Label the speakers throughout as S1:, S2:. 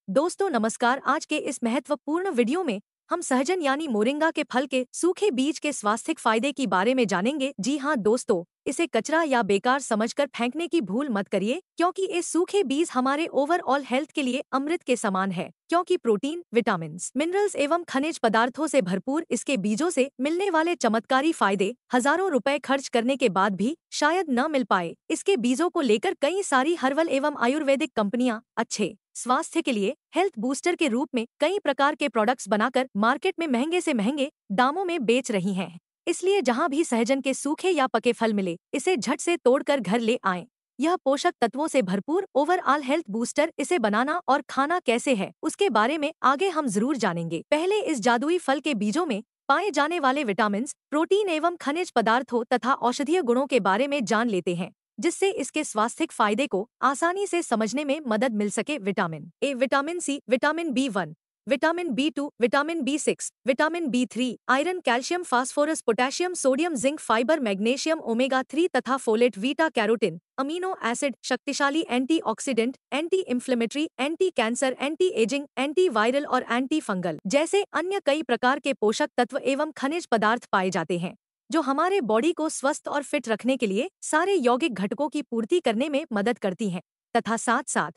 S1: दोस्तों नमस्कार। आज के इस महत्वपूर्ण वीडियो में हम सहजन यानी मोरिंगा के फल के सूखे बीज के स्वास्थ्यिक फायदे के बारे में जानेंगे। जी हाँ दोस्तों, इसे कचरा या बेकार समझकर फेंकने की भूल मत करिए, क्योंकि ये सूखे बीज हमारे ओवरऑल हेल्थ के लिए अमृत के समान है। क्योंकि प्रोटीन, विटामिन, मिनरल्स एवं खनिज पदार्थों से भरपूर इसके बीजों से मिलने वाले चमत्कारी फायदे हजारों रुपए खर्च करने के बाद भी शायद न मिल पाए। इसके बीजों को लेकर कई सारी हर्बल एवं आयुर्वेदिक कंपनियां अच्छे स्वास्थ्य के लिए हेल्थ बूस्टर के रूप में कई प्रकार के प्रोडक्ट्स बनाकर मार्केट में महंगे से महंगे दामों में बेच रही हैं। इसलिए जहां भी सहजन के सूखे या पके फल मिले, इसे झट से तोड़कर घर ले आएं। यह पोषक तत्वों से भरपूर ओवरऑल हेल्थ बूस्टर। इसे बनाना और खाना कैसे है उसके बारे में आगे हम जरूर जानेंगे। पहले इस जादुई फल के बीजों में पाए जाने वाले विटामिन, प्रोटीन एवं खनिज पदार्थों तथा औषधीय गुणों के बारे में जान लेते हैं, जिससे इसके स्वास्थ्यिक फायदे को आसानी से समझने में मदद मिल सके। Vitamin A, vitamin C, vitamin B1, vitamin B2, vitamin B6, vitamin B3, iron, calcium, phosphorus, potassium, sodium, zinc, fibre, magnesium, omega 3 तथा folate, beta carotene, amino acid, शक्तिशाली antioxidant, anti inflammatory, anti cancer, anti ageing, anti viral और anti fungal जैसे अन्य कई प्रकार के पोषक तत्व एवं खनिज पदार्थ पाए जाते हैं, जो हमारे बॉडी को स्वस्थ और फिट रखने के लिए सारे यौगिक घटकों की पूर्ति करने में मदद करती हैं तथा साथ साथ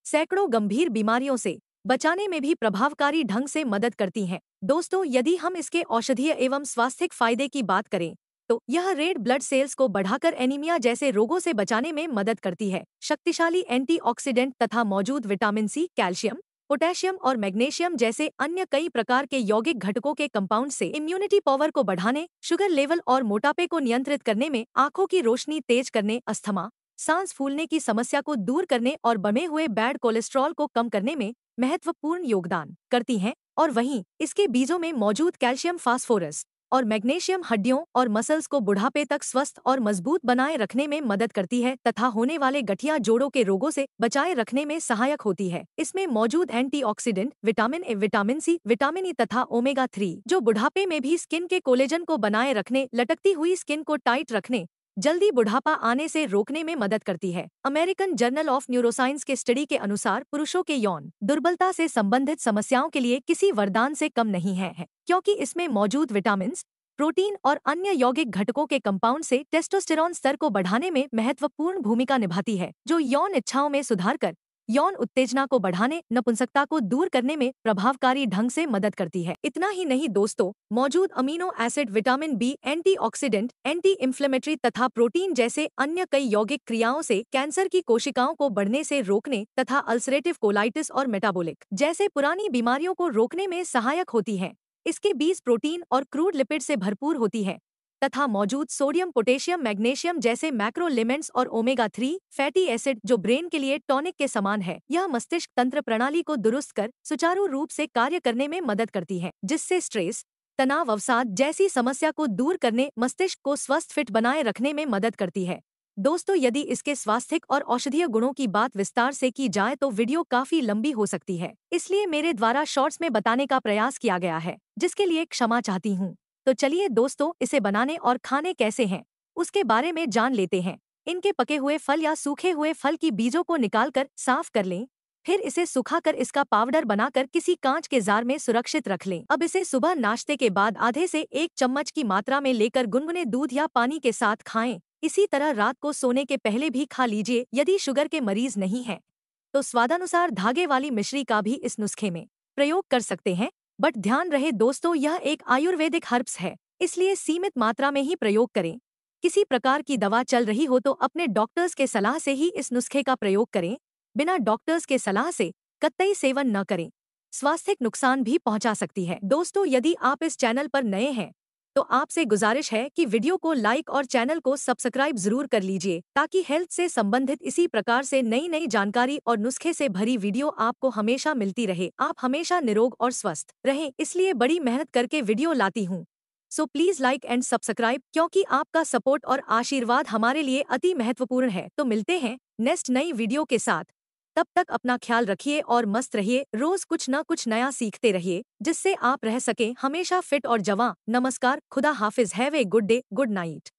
S1: सैकड़ों गंभीर बीमारियों से बचाने में भी प्रभावकारी ढंग से मदद करती हैं। दोस्तों, यदि हम इसके औषधीय एवं स्वास्थ्यिक फायदे की बात करें तो यह रेड ब्लड सेल्स को बढ़ाकर एनीमिया जैसे रोगों से बचाने में मदद करती है। शक्तिशाली एंटीऑक्सीडेंट तथा मौजूद विटामिन सी, कैल्शियम, पोटेशियम और मैग्नीशियम जैसे अन्य कई प्रकार के यौगिक घटकों के कंपाउंड से इम्यूनिटी पावर को बढ़ाने, शुगर लेवल और मोटापे को नियंत्रित करने में, आंखों की रोशनी तेज करने, अस्थमा, सांस फूलने की समस्या को दूर करने और बने हुए बैड कोलेस्ट्रॉल को कम करने में महत्वपूर्ण योगदान करती हैं। और वहीं इसके बीजों में मौजूद कैल्शियम, फास्फोरस और मैग्नीशियम हड्डियों और मसल्स को बुढ़ापे तक स्वस्थ और मजबूत बनाए रखने में मदद करती है तथा होने वाले गठिया जोड़ों के रोगों से बचाए रखने में सहायक होती है। इसमें मौजूद antioxidant vitamin A, vitamin C, vitamin E तथा ओमेगा 3 जो बुढ़ापे में भी स्किन के कोलेजन को बनाए रखने, लटकती हुई स्किन को टाइट रखने, जल्दी बुढ़ापा आने से रोकने में मदद करती है। अमेरिकन जर्नल ऑफ न्यूरोसाइंस के स्टडी के अनुसार पुरुषों के यौन दुर्बलता से संबंधित समस्याओं के लिए किसी वरदान से कम नहीं है, क्योंकि इसमें मौजूद विटामिन, प्रोटीन और अन्य यौगिक घटकों के कंपाउंड से टेस्टोस्टेरॉन स्तर को बढ़ाने में महत्वपूर्ण भूमिका निभाती है, जो यौन इच्छाओं में सुधार कर यौन उत्तेजना को बढ़ाने, नपुंसकता को दूर करने में प्रभावकारी ढंग से मदद करती है। इतना ही नहीं दोस्तों, मौजूद amino acid, vitamin B, antioxidant, anti inflammatory तथा प्रोटीन जैसे अन्य कई यौगिक क्रियाओं से कैंसर की कोशिकाओं को बढ़ने से रोकने तथा अल्सरेटिव कोलाइटिस और मेटाबॉलिक जैसे पुरानी बीमारियों को रोकने में सहायक होती है। इसके बीज प्रोटीन और क्रूड लिपिड से भरपूर होती है तथा मौजूद सोडियम, पोटेशियम, मैग्नीशियम जैसे मैक्रो एलिमेंट्स और ओमेगा 3 फैटी एसिड जो ब्रेन के लिए टॉनिक के समान है। यह मस्तिष्क तंत्र प्रणाली को दुरुस्त कर सुचारू रूप से कार्य करने में मदद करती है, जिससे स्ट्रेस, तनाव, अवसाद जैसी समस्या को दूर करने, मस्तिष्क को स्वस्थ फिट बनाए रखने में मदद करती है। दोस्तों, यदि इसके स्वास्थ्यिक और औषधीय गुणों की बात विस्तार से की जाए तो वीडियो काफी लंबी हो सकती है, इसलिए मेरे द्वारा शॉर्ट्स में बताने का प्रयास किया गया है, जिसके लिए क्षमा चाहती हूँ। तो चलिए दोस्तों, इसे बनाने और खाने कैसे हैं उसके बारे में जान लेते हैं। इनके पके हुए फल या सूखे हुए फल की बीजों को निकालकर साफ कर लें। फिर इसे सुखाकर इसका पाउडर बनाकर किसी कांच के जार में सुरक्षित रख लें। अब इसे सुबह नाश्ते के बाद आधे से 1 चम्मच की मात्रा में लेकर गुनगुने दूध या पानी के साथ खाएं। इसी तरह रात को सोने के पहले भी खा लीजिए। यदि शुगर के मरीज नहीं हैं तो स्वादानुसार धागे वाली मिश्री का भी इस नुस्खे में प्रयोग कर सकते हैं, बट ध्यान रहे दोस्तों, यह एक आयुर्वेदिक हर्ब्स है, इसलिए सीमित मात्रा में ही प्रयोग करें। किसी प्रकार की दवा चल रही हो तो अपने डॉक्टर्स के सलाह से ही इस नुस्खे का प्रयोग करें। बिना डॉक्टर्स के सलाह से कतई सेवन न करें, स्वास्थ्य नुकसान भी पहुंचा सकती है। दोस्तों, यदि आप इस चैनल पर नए हैं तो आपसे गुजारिश है कि वीडियो को लाइक और चैनल को सब्सक्राइब जरूर कर लीजिए, ताकि हेल्थ से संबंधित इसी प्रकार से नई नई जानकारी और नुस्खे से भरी वीडियो आपको हमेशा मिलती रहे। आप हमेशा निरोग और स्वस्थ रहें, इसलिए बड़ी मेहनत करके वीडियो लाती हूँ। So please like and subscribe, क्योंकि आपका सपोर्ट और आशीर्वाद हमारे लिए अति महत्वपूर्ण है। तो मिलते हैं नेक्स्ट नई वीडियो के साथ। तब तक अपना ख्याल रखिए और मस्त रहिए। रोज कुछ न कुछ नया सीखते रहिए, जिससे आप रह सकें हमेशा फिट और जवां। नमस्कार, खुदा हाफिज, have a good day, good night.